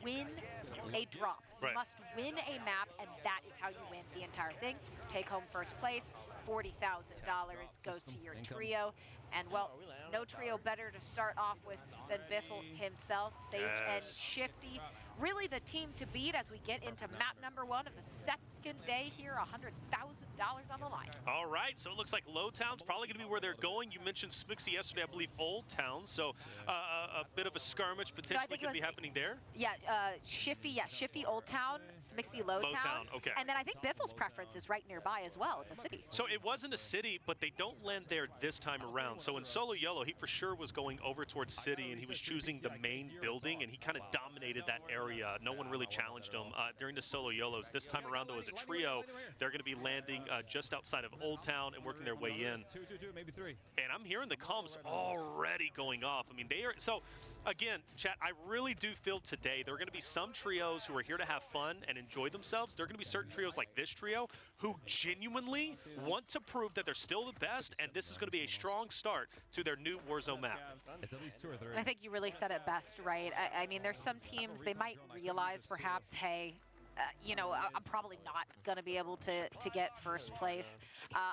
win a drop. You Right. must win a map, and that is how you win the entire thing. Take home first place. $40,000 goes to your trio. And, well, no trio better to start off with than Biffle himself, Sage and Shifty. Really the team to beat as we get into map number 1 of the second day here, $100,000 on the line. All right, so it looks like Lowtown's probably going to be where they're going. You mentioned Smixy yesterday, I believe Old Town, so a bit of a skirmish potentially could be happening there. Yeah, Shifty Old Town, Smixy Lowtown. Okay. And then I think Biffle's preference is right nearby as well in the city. So it wasn't a city, but they don't land there this time around. So in Solo YOLO, he for sure was going over towards city, and he was choosing the main building, and he kind of dominated that area. No one really challenged him during the Solo YOLOs. This time around, though, as a trio, they're going to be landing just outside of Old Town and working their way in. And I'm hearing the comms already going off. I mean, they are. So again, chat, I really do feel today there are going to be some trios who are here to have fun and enjoy themselves. There are going to be certain trios like this trio who genuinely want to prove that they're still the best, and this is going to be a strong start to their new Warzone map. It's at least 2 or 3. And I think you really said it best, right? I mean, there's some teams, they might realize perhaps, hey, you know, I'm probably not going to be able to get first place.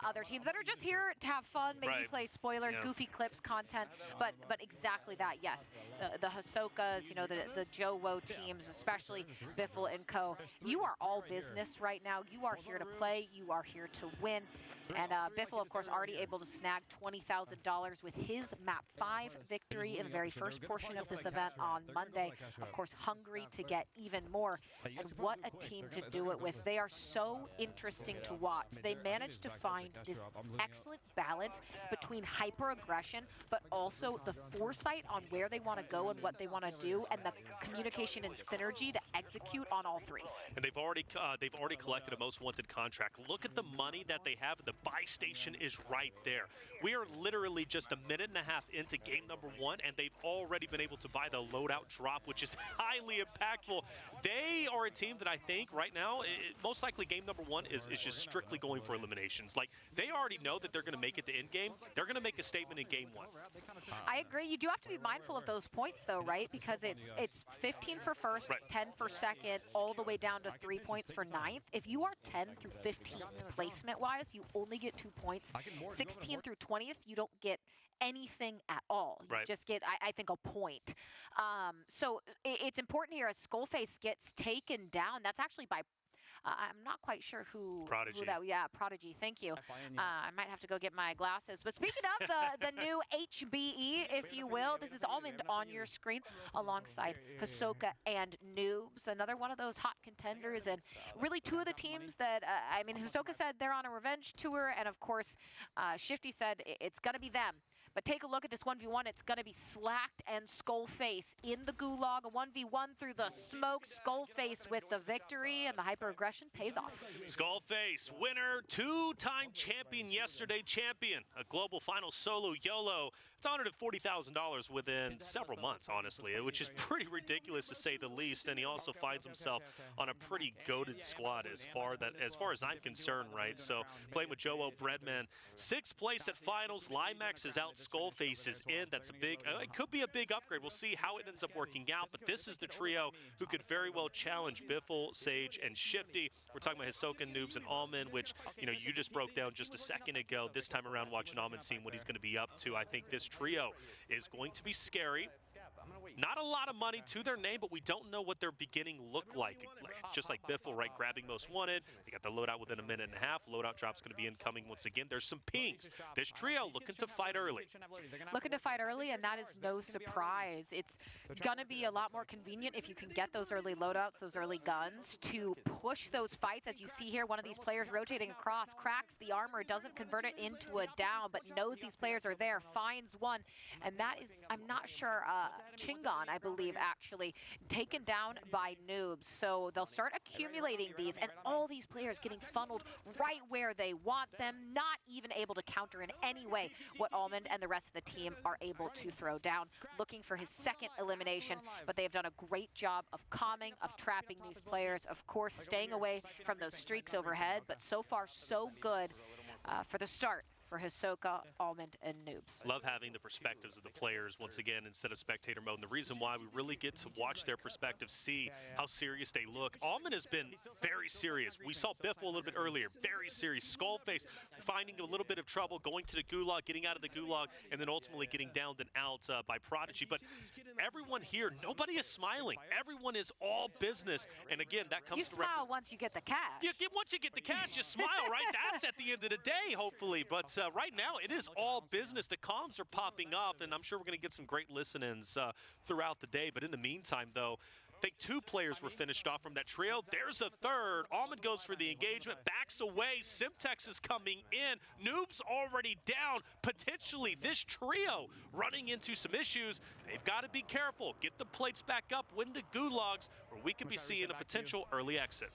Other teams that are just here to have fun, maybe play spoiler, goofy clips content, but exactly that, yes. The Hisokas, you know, the Jowo teams, especially Biffle and co, you are all business right now. You are here to play. You are here to win. And Biffle, of course, already able to snag $20,000 with his Map 5 victory in the very first portion of this event on Monday. Of course, hungry to get even more. And what a team to do it with. They are so interesting to watch. They managed to find this excellent balance between hyper-aggression, but also the foresight on where they want to go and what they want to do, and the communication and synergy to execute on all 3. And they've already collected a most wanted contract. Look at the money that they have. The buy station is right there. We are literally just a minute and a half into game number 1, and they've already been able to buy the loadout drop, which is highly impactful. They are a team that I think right now, most likely game number 1 is just strictly going for eliminations. Like, they already know that they're going to make it to end game. They're going to make a statement in game 1. I agree. You do have to be mindful of those points, though, right? Because it's 15 for first, 10 for second, all the way down to 3 points for ninth. If you are 10 through 15th placement-wise, you only get 2 points. 16 through 20th, you don't get anything at all. You just get, I think, a point. So it's important here as Skullface gets taken down. That's actually by I'm not quite sure who that, Prodigy, thank you. I might have to go get my glasses. But speaking of the new HBE, if you will, this is Almond on your screen alongside Hisoka and Noobs, another one of those hot contenders, and really 2 of the teams that, I mean, Hisoka said they're on a revenge tour, and of course, Shifty said it's going to be them. But take a look at this 1v1. It's going to be Slacked and Skullface in the Gulag. A 1v1 through the smoke. Skullface with the victory, and the hyper-aggression pays off. Skullface, winner, 2-time champion, yesterday champion. A global final Solo YOLO. It's $140,000 within several months, honestly, which is pretty ridiculous to say the least. And he also finds himself on a pretty goated squad as far as I'm concerned, right? So playing with Jowo, Breadman, 6th place at finals. Limax is out. Skullface is in. That's a big, it could be a big upgrade. We'll see how it ends up working out, but this is the trio who could very well challenge Biffle, Sage, and Shifty. We're talking about Hisoka, Noobs, and Almond, which, you know, you just broke down just a second ago. This time around, watching Almond, seeing what he's going to be up to. I think this trio is going to be scary. Not a lot of money to their name, but we don't know what their beginning looked like. Just like Biffle, right, grabbing most wanted. They got the loadout within a minute and a half. Loadout drop's going to be incoming once again. There's some pings. This trio looking to fight early. Looking to fight early, and that is no surprise. It's going to be a lot more convenient if you can get those early loadouts, those early guns, to push those fights. As you see here, one of these players rotating across, cracks the armor, doesn't convert it into a down, but knows these players are there, finds one, and that is, I'm not sure, Chingon, I believe, actually, taken down by Noobs. So they'll start accumulating these, and all these players getting funneled right where they want them, not even able to counter in any way what Almond and the rest of the team are able to throw down. Looking for his 2nd elimination, but they have done a great job of calming, of trapping these players, of course staying away from those streaks overhead, but so far so good for the start for Hisoka, Almond, and Noobs. Love having the perspectives of the players once again instead of spectator mode. And the reason why we really get to watch their perspectives, see how serious they look. Almond has been very serious. We saw Biffle a little bit earlier, very serious. Skullface finding a little bit of trouble, going to the gulag, getting out of the gulag, and then ultimately getting downed and out by Prodigy. But everyone here, nobody is smiling. Everyone is all business. And again, that comes You smile once you get the cash. Once you get the cash, just smile, right? That's at the end of the day, hopefully. But right now, it is all business. The comms are popping off, and I'm sure we're going to get some great listen-ins throughout the day. But in the meantime, though, I think 2 players were finished off from that trio. There's a third. Almond goes for the engagement, backs away. Simtex is coming in. Noob's already down. Potentially, this trio running into some issues. They've got to be careful. Get the plates back up, win the gulags, or we could be seeing a potential early exit.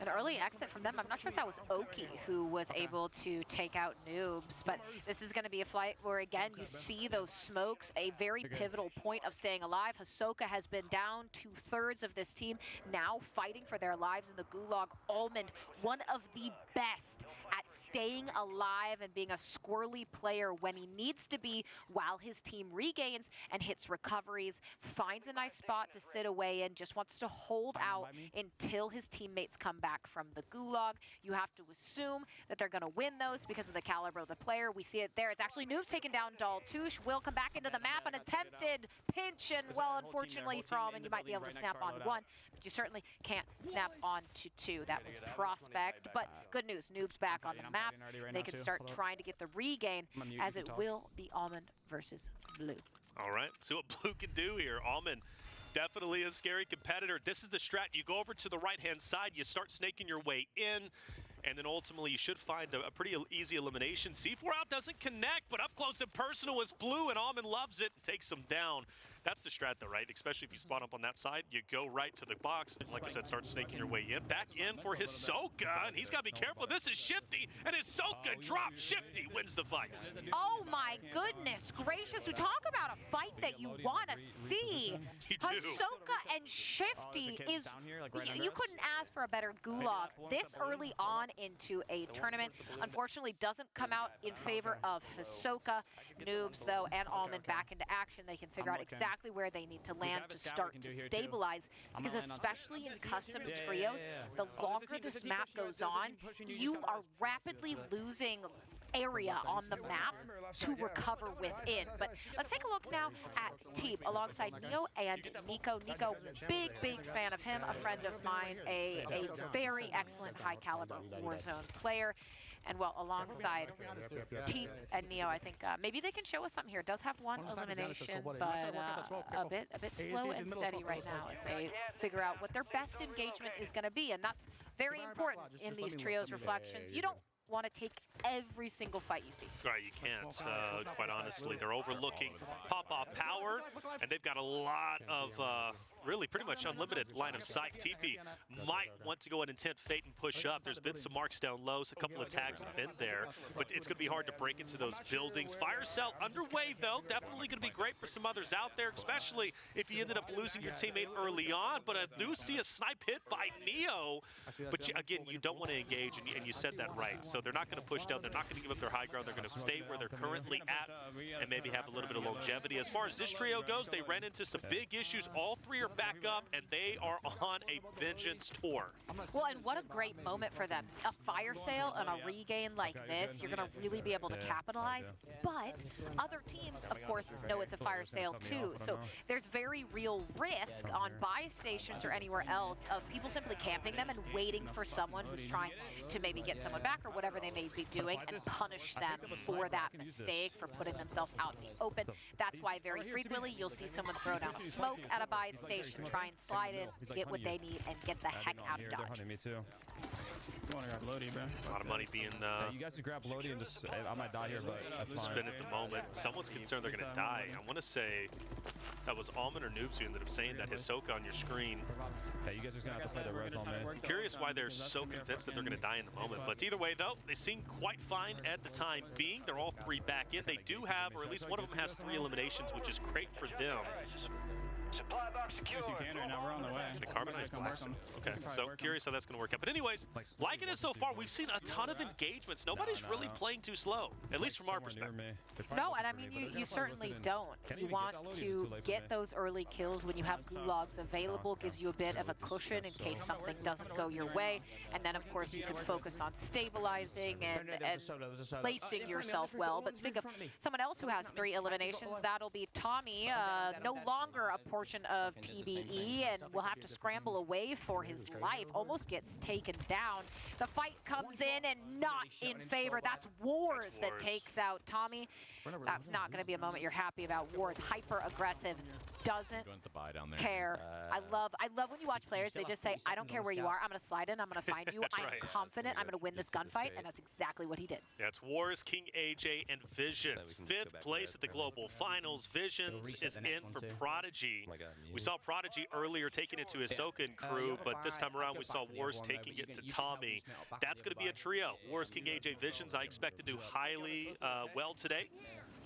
An early exit from them. I'm not sure if that was Oki who was able to take out Noobs, but this is going to be a fight where, again, you see those smokes, a very pivotal point of staying alive. Hisoka has been down 2/3 of this team, now fighting for their lives in the gulag. Almond, one of the best at staying alive and being a squirrely player when he needs to be, while his team regains and hits recoveries, finds a nice spot to sit away in, just wants to hold out until his teammates come back from the gulag. You have to assume that they're going to win those because of the caliber of the player. We see it there. It's actually Noobs taking down Daltouche. Will come back into the map. An attempted pinch, and well, unfortunately for Almond, you might be able to snap on 1, but you certainly can't snap on to 2. That was Prospect, but good news. Noobs back on the map. They can start trying to get the regain, as it will be Almond versus Blue. All right, see what Blue can do here. Almond, definitely a scary competitor. This is the strat. You go over to the right-hand side, you start snaking your way in, and then ultimately you should find a pretty easy elimination. C4 out doesn't connect, but up close and personal is Blue, and Almond loves it and takes him down. That's the strat, though, right? Especially if you spawn up on that side, you go right to the box. And like I said, start snaking your way in. Back in for Hisoka, and he's got to be careful. This is Shifty, and Hisoka drops. Shifty wins the fight. Oh, my goodness gracious. We talk about a fight that you want to see. Hisoka and Shifty is... You couldn't ask for a better gulag this early on into a tournament. Unfortunately, doesn't come out in favor of Hisoka. Noobs, though, and Almond back into action. They can figure out exactly where they need to land to start to stabilize, because especially in custom trios, the longer this map goes on, you are rapidly losing area on the map to recover within. But let's take a look now at Teep alongside Neo and Nico. Nico, big fan of him, a friend of mine, a very excellent high caliber Warzone player. And well, alongside Teep and Neo, I think maybe they can show us something here. Does have 1 elimination, but a bit slow and steady right now as they figure out what their best engagement is going to be. And that's very important in these trios reflections. You don't want to take every single fight you see. Right, you can't. Quite honestly, they're overlooking pop-off power, and they've got a lot of really pretty much unlimited line of sight. TP might want to go ahead and tempt fate and push up. There's been some marks down low, so a couple of tags have been there, but it's going to be hard to break into those buildings. Fire cell underway, though. Definitely going to be great for some others out there, especially if you ended up losing your teammate early on. But I do see a snipe hit by Neo. But again, you don't want to engage, and you said that right. So they're not going to push down. They're not going to give up their high ground. They're going to stay where they're currently at and maybe have a little bit of longevity. As far as this trio goes, they ran into some big issues. All 3 are back up, and they are on a vengeance tour. Well, and what a great moment for them. A fire sale and a regain like this, you're going to really be able to capitalize. But other teams, of course, know it's a fire sale too. So there's very real risk on buy stations or anywhere else of people simply camping them and waiting for someone who's trying to maybe get someone back or whatever they may be doing and punish them for that mistake, for putting themselves out in the open. That's why very frequently you'll see someone throw down a smoke at a buy station, try and slide in, get what they need, and get the heck out of Dodge. Me too. You want to grab Lodi, bro? A lot of money being... you guys can grab Lodi and just... I might die here, but that's fine. Spin at the moment. Someone's concerned they're going to die. I want to say that was Almond or Noobs who ended up saying that. Hisoka on your screen. Yeah, you guys are just going to have to play the res on me. I'm curious why they're so convinced that they're going to die in the moment. But either way, though, they seem quite fine at the time being. They're all 3 back in. They do have, or at least one of them has 3 eliminations, which is great for them. Supply box secure. Yes, you can right now. We're on the way. The Carbonite Nice blast. Okay, so curious how that's going to work out. But anyways, liking it so far. We've seen a ton of engagements. Nobody's really playing too slow, at least from our perspective. No, and I mean, you certainly don't. You want to get those early kills when you have gulags available, gives you a bit of a cushion in case something doesn't go your way. And then, of course, you can focus on stabilizing and placing yourself well. But speaking of someone else who has 3 eliminations, that'll be Tommy, no longer a portion of TBE, and will have to scramble away for his life. Almost gets taken down. The fight comes in and not in favor. That's Wars that takes out Tommy. That's not going to be a moment you're happy about. Wars hyper-aggressive, doesn't care. I love when you watch players, they just say, I don't care where you are, I'm going to slide in, I'm going to find you, I'm confident I'm going to win this gunfight, and that's exactly what he did. Yeah, it's Wars, King AJ, and Visions. 5th place at the Global Finals. Visions is in for Prodigy. We saw Prodigy earlier taking it to Hisoka and crew, but this time around we saw Wars taking it to Tommy. That's going to be a trio. Wars, King AJ, Visions, I expect to do highly well today.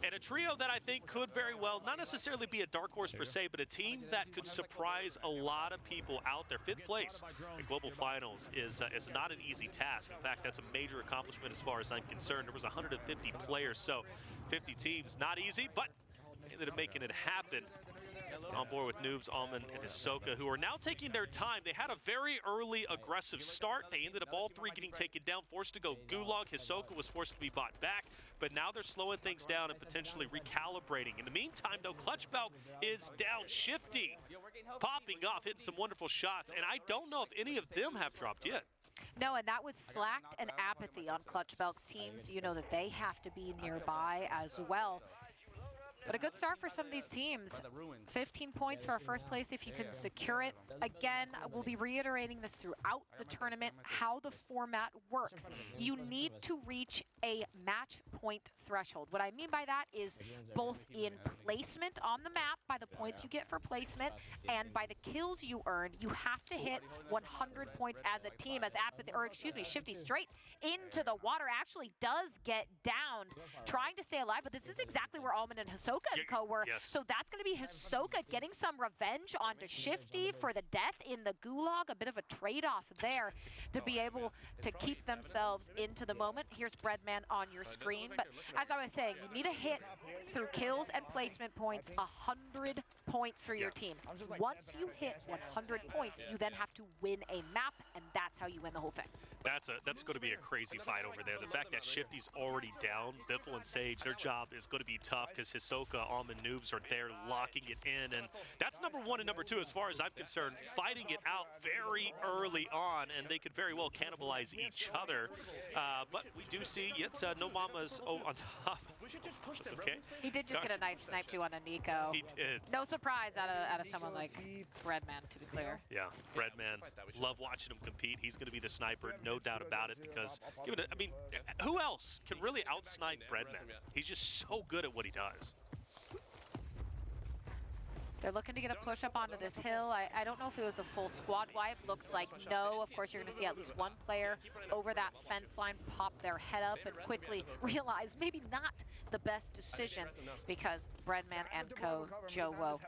And a trio that I think could very well, not necessarily be a dark horse per se, but a team that could surprise a lot of people out there. 5th place at Global Finals is not an easy task. In fact, that's a major accomplishment as far as I'm concerned. There was 150 players, so 50 teams, not easy, but ended up making it happen. On board with Noobs, Almond, and Hisoka, who are now taking their time. They had a very early aggressive start. They ended up all 3 getting taken down, forced to go gulag. Hisoka was forced to be bought back, but now they're slowing things down and potentially recalibrating. In the meantime, though, Clutch Belk is down. Shifty popping off, hitting some wonderful shots, and I don't know if any of them have dropped yet. No, and that was slacked and apathy on Clutch Belk's teams. You know that they have to be nearby as well. But a good start for some of these teams. 15 points for our first place if you can secure it. Again, we'll be reiterating this throughout the tournament, how the format works. You need to reach a match point threshold. What I mean by that is both in placement on the map, by the points you get for placement, and by the kills you earn. You have to hit 100 points as a team, as Shifty straight into the water, actually does get downed, trying to stay alive, but this is exactly where Almond and Hisoka and co were. Yes. So that's going to be Hisoka getting some revenge onto Shifty for the death in the gulag. A bit of a trade-off there to be able to keep themselves into the moment. Here's Breadman on your screen. But as I was saying, you need a hit through kills and placement points, 100 points for your team. Once you hit 100 points, you then have to win a map, and that's how you win the whole thing. That's going to be a crazy fight over there. The fact that Shifty's already down, Biffle and Sage, their job is going to be tough because Hisoka, Almond, Noobs are there locking it in. And that's number 1 and number 2 as far as I'm concerned, fighting it out very early on, and they could very well cannibalize each other. But we do see yet No Mama's on top. That's okay. He did just get a nice snipe too on a Nico. He did. No surprise out of someone like Breadman, to be clear. Yeah, Breadman. Love watching him compete. He's going to be the sniper, no doubt about it, because I mean, who else can really outsnipe Breadman? He's just so good at what he does. They're looking to get a push up onto this hill. I don't know if it was a full squad wipe. Looks like no. Of course, you're going to see at least one player over that fence line pop their head up and quickly realize maybe not the best decision, because Breadman and co, Joe Woe,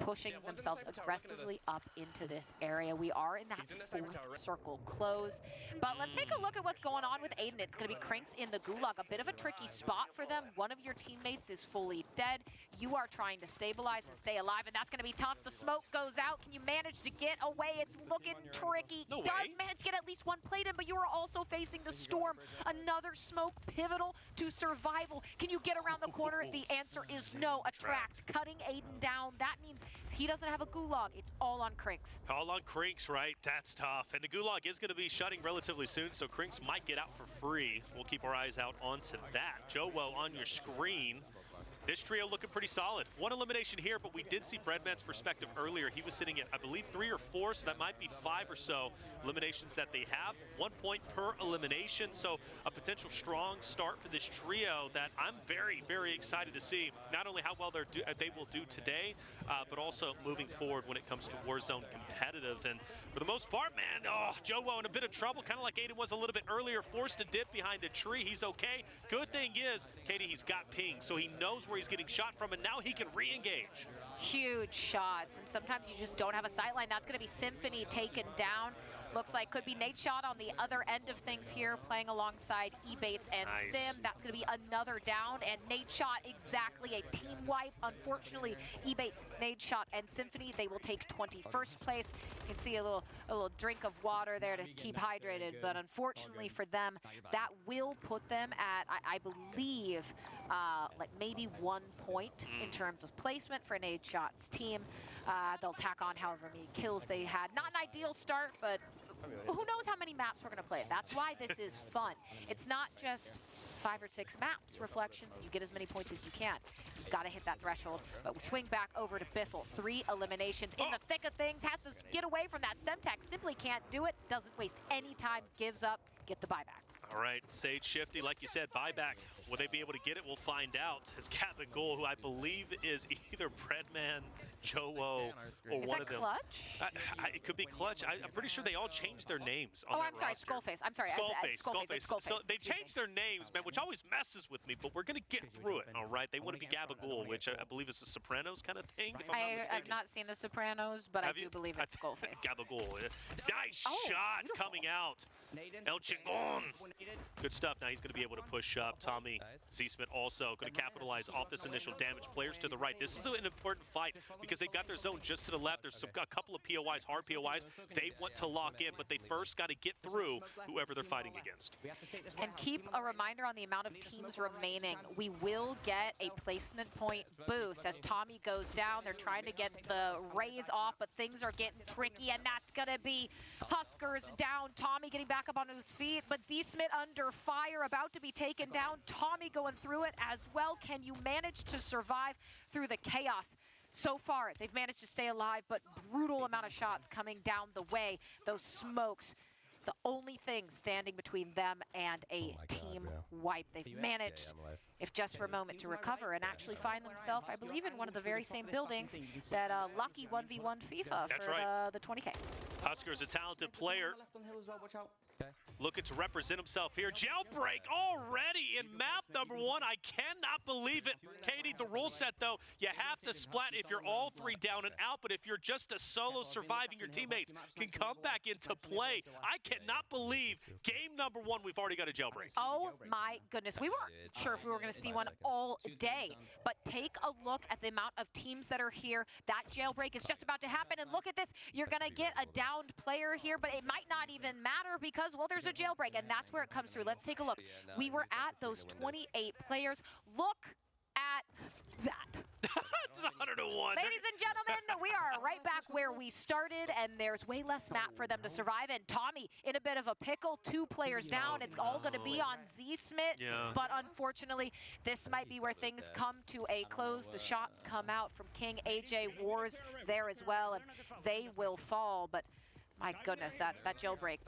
pushing themselves aggressively up into this area. We are in that 4th circle close. But let's take a look at what's going on with Aiden. It's going to be Crinks in the gulag. A bit of a tricky spot for them. One of your teammates is fully dead. You are trying to stabilize and stay alive, and that's going to be tough. The smoke goes out. Can you manage to get away? It's looking tricky. No Does way. manage to get at least one plate in, but you are also facing the storm. Another smoke pivotal to survival. Can you get around the corner? The answer is no. Attract, cutting Aiden down. That means he doesn't have a gulag. It's all on Crinks. All on Crinks, right? That's tough. And the gulag is going to be shutting relatively soon, so Crinks might get out for free. We'll keep our eyes out onto that. Jowo on your screen. This trio looking pretty solid. One elimination here, but we did see Breadman's perspective earlier. He was sitting at, I believe, 3 or 4, so that might be 5 or so eliminations that they have. 1 point per elimination, so a potential strong start for this trio that I'm very, very excited to see. Not only how well they will do today, but also moving forward when it comes to Warzone competitive. And for the most part, man, Jowo in a bit of trouble, kind of like Aiden was a little bit earlier, forced to dip behind a tree. He's okay. Good thing is, Katie, he's got ping, so he knows where he's getting shot from, and now he can re-engage. huge shots, and sometimes you just don't have a sight line. That's going to be Symphony taken down. Looks like could be Nate Shot on the other end of things here, playing alongside Ebates and Sim. That's going to be another down, and Nate Shot exactly a team wipe. Unfortunately, Ebates, Nate Shot, and Symphony, they will take 21st place. You can see a little drink of water there to keep hydrated, but unfortunately for them, that will put them at, I believe, like maybe 1 point in terms of placement for Nate Shot's team. They'll tack on however many kills they had. Not an ideal start, but who knows how many maps we're going to play. That's why this is fun. It's not just 5 or 6 maps, reflections, and you get as many points as you can. You've got to hit that threshold. But we swing back over to Biffle. 3 eliminations in the thick of things. Has to get away from that. Semtex simply can't do it. Doesn't waste any time. Gives up. Get the buyback. All right, Sage Shifty, like you said, buyback. Will they be able to get it? We'll find out. As Captain Goal, who I believe is either Breadman, Joe, or one of them. Clutch? It could be Clutch. I'm pretty sure they all changed their names on I'm sorry, roster. Skullface. I'm sorry. Skullface. So they changed their names, man, which always messes with me, but we're going to get through it, all right? They want to be Gabagool, which I believe is a Sopranos kind of thing, if I'm not mistaken. I've not seen The Sopranos, but I do believe it's Skullface. Gabagool. Nice shot coming out. El Chingon. Good stuff. Now he's going to be able to push up. Tommy Z-Smith also going to capitalize off this initial damage. Players to the right. This is an important fight because they've got their zone just to the left. There's a couple of POIs, hard POIs. They want to lock in, but they first got to get through whoever they're fighting against. And keep a reminder on the amount of teams remaining. We will get a placement point boost as Tommy goes down. They're trying to get the raise off, but things are getting tricky, and that's going to be Huskers down. Tommy getting back up on his feet, but Z-Smith under fire, about to be taken down. Tommy going through it as well. Can you manage to survive through the chaos? So far, they've managed to stay alive, but brutal amount of shots coming down the way. Those smokes, the only thing standing between them and a team wipe. They've managed, if just for a moment, to recover and actually find themselves, I believe, in one of the very same buildings that lucky 1v1 FIFA for the 20K. Husker's a talented player. Looking to represent himself here. Jailbreak already in map number 1. I cannot believe it. Katie, the rule set, though, you have to splat if you're all 3 down and out, but if you're just a solo surviving, your teammates can come back into play. I cannot believe game number 1, we've already got a jailbreak. Oh my goodness. We weren't sure if we were going to see one all day, but take a look at the amount of teams that are here. That jailbreak is just about to happen, and look at this. You're going to get a downed player here, but it might not even matter because, well, there's a jailbreak, and that's where it comes through. Let's take a look. We were at those 28 players. Look at that. It's 101. Ladies and gentlemen, we are right back where we started, and there's way less map for them to survive. And Tommy in a bit of a pickle, 2 players down. It's all going to be on Z-Smith, but unfortunately, this might be where things come to a close. The shots come out from King. AJ Wars there as well, and they will fall, but my goodness, that jailbreak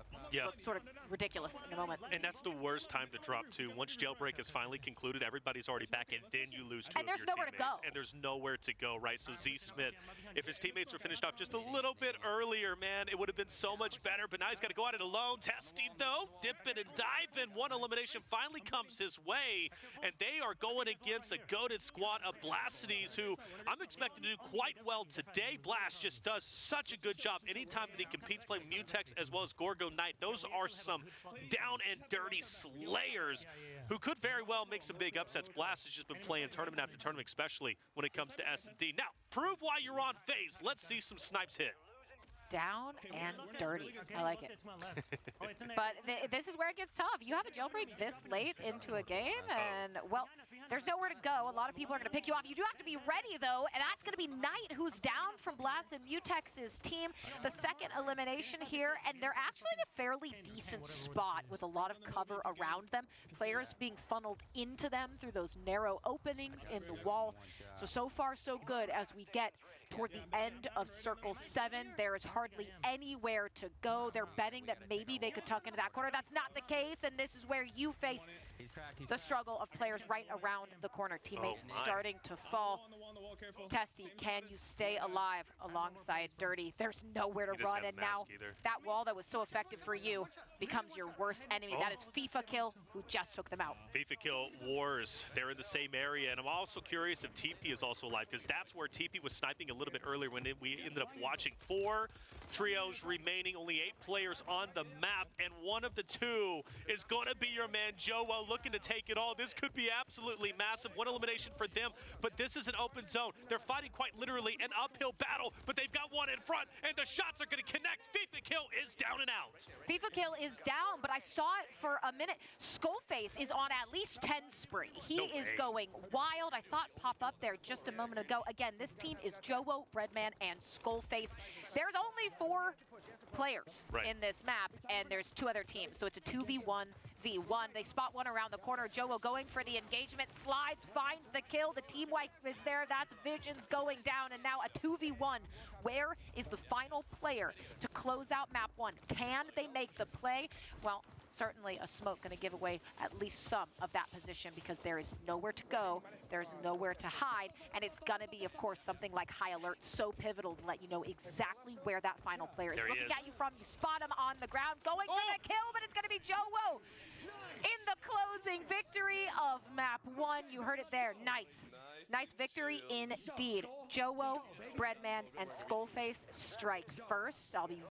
looked sort of ridiculous in a moment. And that's the worst time to drop, too. Once jailbreak is finally concluded, everybody's already back, and then you lose 2 of your teammates. And there's nowhere to go. And there's nowhere to go, right? So Z-Smith, if his teammates were finished off just a little bit earlier, man, it would have been so much better. But now he's got to go at it alone. Testing, though, dipping and diving. 1 elimination finally comes his way, and they are going against a goated squad of Blastides, who I'm expecting to do quite well today. Blast just does such a good job anytime that he competes playing Mutex as well as Gorgo Knight. Those are some down and dirty slayers who could very well make some big upsets. Blast has just been playing tournament after tournament, especially when it comes to S&D. Now, prove why you're on phase. Let's see some snipes hit. Down and dirty. I like it. But this is where it gets tough. You have a jailbreak this late into a game, and, well, there's nowhere to go. A lot of people are going to pick you off. You do have to be ready, though, and that's going to be Knight, who's down from Blast and Mutex's team. The second elimination here, and they're actually in a fairly decent spot with a lot of cover around them. Players being funneled into them through those narrow openings in the wall. So far, so good as we get toward the end of Circle 7. There is hardly anywhere to go. They're betting that maybe they could tuck into that corner. That's not the case, and this is where you face the struggle of players right around the corner. Teammates starting to fall. Testy, can you stay alive alongside Dirty? There's nowhere to run, and now that wall that was so effective for you becomes your worst enemy. That is FIFA Kill, who just took them out. FIFA Kill Wars, they're in the same area, and I'm also curious if TP is also alive, because that's where TP was sniping a little bit earlier when we ended up watching 4 trios remaining, only 8 players on the map, and one of the 2 is going to be your man Jowo, looking to take it all. This could be absolutely massive. 1 elimination for them, but this is an open zone. They're fighting quite literally an uphill battle, but they've got one in front, and the shots are going to connect. FIFA Kill is down and out. FIFA Kill is down, but I saw it for a minute. Skullface is on at least 10 spree. He is going wild. I saw it pop up there just a moment ago. Again, this team is Jowo, Breadman, and Skullface. There's only 4 players in this map, and there's 2 other teams, so it's a 2v1v1. They spot one around the corner. Jowo going for the engagement, slides, finds the kill. The team wipe is there. That's Visions going down, and now a 2v1. Where is the final player to close out map 1? Can they make the play? Well, certainly a smoke going to give away at least some of that position, because there is nowhere to go, there's nowhere to hide, and it's going to be, of course, something like High Alert, so pivotal to let you know exactly where that final player is looking at you from. You spot him on the ground, going for the kill, but it's going to be Jowo in the closing victory of map 1. You heard it there. Nice victory indeed. Jowo, Breadman, and Skullface strike first. I'll be